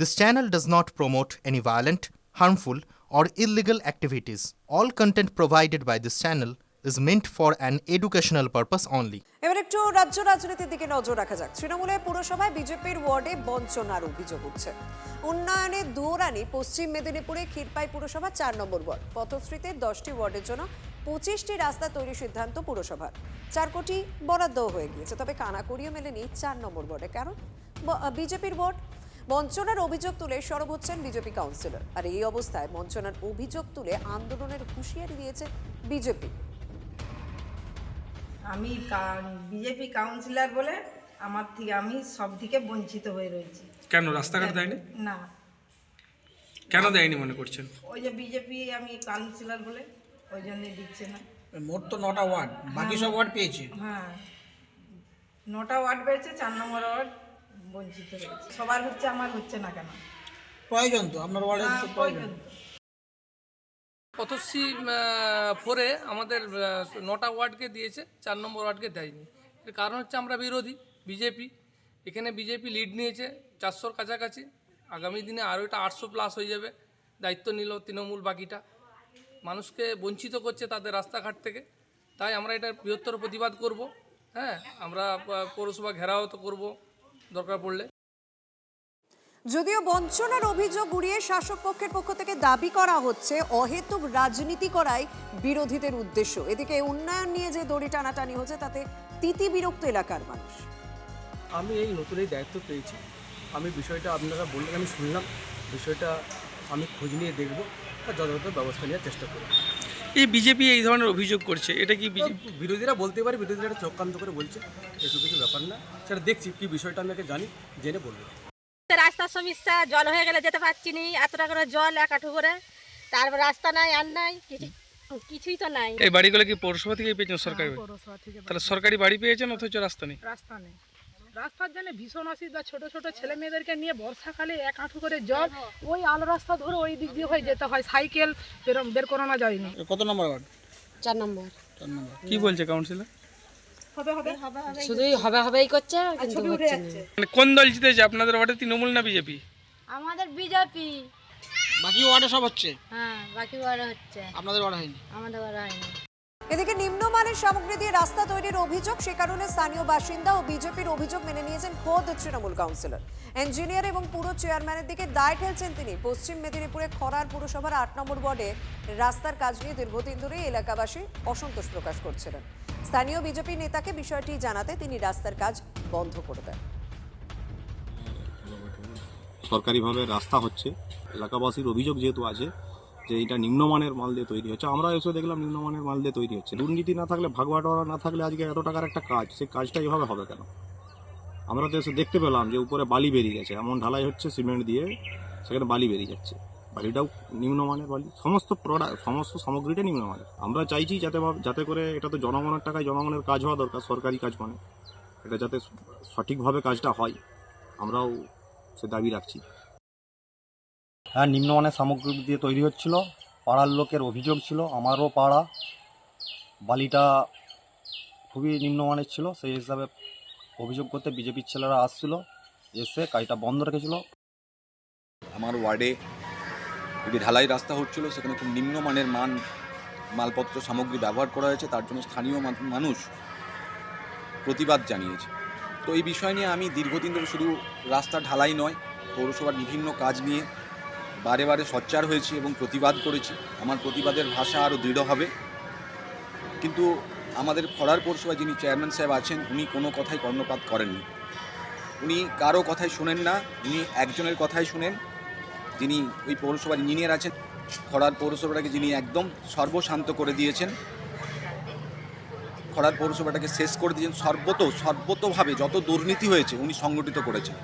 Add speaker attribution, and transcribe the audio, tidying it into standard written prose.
Speaker 1: This channel does not promote any violent, harmful, or illegal activities. All content provided by this channel is meant for an educational purpose only.
Speaker 2: এবার একটু রাজ্য রাজনীতির দিকে নজর রাখা যাক। তৃণমূলের পুরসভায় বিজেপির ওয়ার্ডে বঞ্চনার অভিযোগ উঠছে। উন্নয়নে দুয়ারানি পশ্চিম মেদিনীপুরে ক্ষীরপাই পুরসভা ৪ নম্বর ওয়ার্ড। পথশ্রীতে 10টি ওয়ার্ডের জন্য 25টি রাস্তা তৈরির সিদ্ধান্ত পুরসভার। 4 কোটি বরাদ্দও হয়ে গিয়েছে, তবে কানাকড়িও মেলেনি 4 নম্বর ওয়ার্ডে। কারণ বিজেপির ওয়ার্ড। বঞ্চনার অভিযোগ তুলে সরব হচ্ছেন বিজেপি কাউন্সিলর। আর এই অবস্থায় বঞ্চনার অভিযোগ তুলে আন্দোলনের হুঁশিয়ারি দিয়েছে বিজেপি।
Speaker 3: আমি বিজেপি কাউন্সিলর বলে আমি সব দিকে বঞ্চিত হয়ে রয়েছি।
Speaker 4: কেন রাস্তাঘাট দেয়নি?
Speaker 3: না,
Speaker 4: কেন দেয়নি মনে করছেন?
Speaker 3: ওই যে বিজেপি আমি কাউন্সিলর বলে ওই জন্যই দিচ্ছে না।
Speaker 5: মোট তো 9টা ওয়ার্ড, বাকি সব ওয়ার্ড পেয়েছে।
Speaker 3: হ্যাঁ, 9টা ওয়ার্ড পেয়েছে, 4 নম্বর ওয়ার্ড বঞ্চিত রয়েছে। সবার হচ্ছে, আমার হচ্ছে না কেন?
Speaker 5: প্রয়োজন তো আপনার ওয়ার্ডে প্রয়োজন।
Speaker 6: পথশ্রী 4-এ আমাদের 9টা ওয়ার্ডকে দিয়েছে, 4 নম্বর ওয়ার্ডকে দেয়নি। এর কারণ হচ্ছে আমরা বিরোধী বিজেপি। এখানে বিজেপি লিড নিয়েছে 400-র কাছাকাছি। আগামী দিনে আরও এটা 800+ হয়ে যাবে। দায়িত্ব নিল তৃণমূল, বাকিটা মানুষকে বঞ্চিত করছে তাদের রাস্তাঘাট থেকে। তাই আমরা এটার বৃহত্তর প্রতিবাদ করব। হ্যাঁ, আমরা পৌরসভা ঘেরাও তো করব দরকার পড়লে।
Speaker 2: যদিও বঞ্চনার অভিযোগ উড়িয়ে শাসক পক্ষের পক্ষ থেকে দাবি করা হচ্ছে অহেতুক রাজনীতি করাই বিরোধীদের উদ্দেশ্য। এদিকে উন্নয়ন নিয়ে যে দড়ি টানাটানি হচ্ছে তাতে তিতি বিরক্ত এলাকার মানুষ।
Speaker 7: আমি এই নতুন এই দায়িত্ব পেয়েছি। আমি বিষয়টা আপনারা বললেন, আমি শুনলাম বিষয়টা, আমি খোঁজ নিয়ে দেখব আর যথাযথ ব্যবস্থা নেওয়ার চেষ্টা করব।
Speaker 4: এই বিজেপি এই ধরনের অভিযোগ করছে, এটা কি
Speaker 7: বিরোধীরা বলতে পারে, বিরোধীরা চক্রান্ত করে বলছে, এসব কিছু ব্যাপার না। সেটা দেখছি কি বিষয়টা, আমি জানি, জেনে বলবো।
Speaker 8: রাস্তার সমস্যা, জল হয়ে গেলে যেতে পারছি না, এতটা করে জল এক হাঁটু করে, তারপর রাস্তা নাই, আর নাই কিছুই তো নাই।
Speaker 4: এই বাড়িগুলো কি পৌরসভা থেকে পেয়েছেন? সরকারি?
Speaker 3: পৌরসভা থেকে।
Speaker 4: তাহলে সরকারি বাড়ি পেয়েছেন অথচ রাস্তা নেই।
Speaker 3: রাস্তা নেই, রাস্তার জন্য ভীষণ অসুবিধা। ছোট ছোট ছেলে মেয়েদেরকে নিয়ে বর্ষাকালে এক হাঁটু করে জল, ওই আলো রাস্তা ধরে ওই দিক দিয়ে হয়ে যেতে হয়, সাইকেল বের করানো যায়নি।
Speaker 5: কত নম্বর ওয়ার্ড?
Speaker 8: 4 নম্বর।
Speaker 4: কি বলছে কাউন্সিলর?
Speaker 8: শুধুই হবেই করছে, কিন্তু হচ্ছে না।
Speaker 4: মানে কোন দল জিতেছে আপনাদের ওয়ার্ডে, তৃণমূল না বিজেপি?
Speaker 8: আমাদের বিজেপি।
Speaker 5: বাকি ওয়ার্ডে সব হচ্ছে?
Speaker 8: হ্যাঁ, বাকি ওয়ার্ডে হচ্ছে,
Speaker 5: আপনাদের ওয়ার্ডে হয়নি?
Speaker 8: আমাদের ওয়ার্ডে হয়নি।
Speaker 2: এদিকে নিম্নমানের সামগ্রী দিয়ে রাস্তা তৈরির অভিযোগ, সে কারণে স্থানীয় বাসিন্দা ও বিজেপির অভিযোগ মেনে নিয়েছেন খোদ তৃণমূল কাউন্সিলর। ইঞ্জিনিয়ার এবং পুরো চেয়ারম্যানের দিকে দায় ঠেলছেন তিনি। পশ্চিম মেদিনীপুরে খড়ার পুরসভার 8 নম্বর ওয়ার্ডে রাস্তার কাজ নিয়ে দীর্ঘদিন ধরে এলাকাবাসী অসন্তোষ প্রকাশ করছিলেন। স্থানীয় বিজেপি নেতাকে বিষয়টি জানাতে তিনি রাস্তার কাজ বন্ধ করে দেন।
Speaker 9: সরকারিভাবে রাস্তা হচ্ছে, এলাকাবাসীর অভিযোগ যেহেতু আছে যে এটা নিম্নমানের মাল দিয়ে তৈরি হচ্ছে, আমরা এসে দেখলাম নিম্নমানের মাল দিয়ে তৈরি হচ্ছে। দুর্নীতি না থাকলে, ভাগবাটোয়ারা না থাকলে আজকে এত টাকার একটা কাজ, সেই কাজটা এভাবে হবে কেন? আমরা তো এসে দেখতে পেলাম যে উপরে বালি বেরিয়ে গেছে, এমন ঢালাই হচ্ছে সিমেন্ট দিয়ে, সেখানে বালি বেরিয়ে যাচ্ছে। বালিটাও নিম্নমানের বালি, সমস্ত সামগ্রীটা নিম্নমানের। আমরা চাইছি যাতে করে, এটা তো জনগণের টাকায় জনগণের কাজ হওয়া দরকার, সরকারি কাজ মানে এটা যাতে সঠিকভাবে কাজটা হয়, আমরাও সে দাবি রাখছি।
Speaker 10: হ্যাঁ, নিম্নমানের সামগ্রী দিয়ে তৈরি হচ্ছিল। পাড়ার লোকের অভিযোগ ছিল, আমারও পাড়া বালিটা খুবই নিম্নমানের ছিল। সেই হিসাবে অভিযোগ করতে বিজেপির ছেলেরা আসছিল, এসে কাজটা বন্ধ রেখেছিল।
Speaker 11: আমার ওয়ার্ডে যদি ঢালাই রাস্তা হচ্ছিল, সেখানে খুব নিম্নমানের মালপত্র সামগ্রী ব্যবহার করা হয়েছে, তার জন্য স্থানীয় মানুষ প্রতিবাদ জানিয়েছে। তো এই বিষয় নিয়ে আমি দীর্ঘদিন ধরে শুধু রাস্তা ঢালাই নয়, পৌরসভার বিভিন্ন কাজ নিয়ে বারে বারে সোচ্চার হয়েছি এবং প্রতিবাদ করেছি। আমার প্রতিবাদের ভাষা আরও দৃঢ় হবে। কিন্তু আমাদের খড়ার পৌরসভায় যিনি চেয়ারম্যান সাহেব আছেন, উনি কোনো কথাই কর্ণপাত করেননি। উনি কারো কথাই শুনেন না, উনি একজনের কথাই শুনেন, যিনি ওই পৌরসভার ইঞ্জিনিয়ার আছেন। খড়ার পৌরসভাটাকে যিনি একদম সর্বশান্ত করে দিয়েছেন, খড়ার পৌরসভাটাকে শেষ করে দিয়েছেন। সর্বতোভাবে যত দুর্নীতি হয়েছে উনি সংগঠিত করেছেন।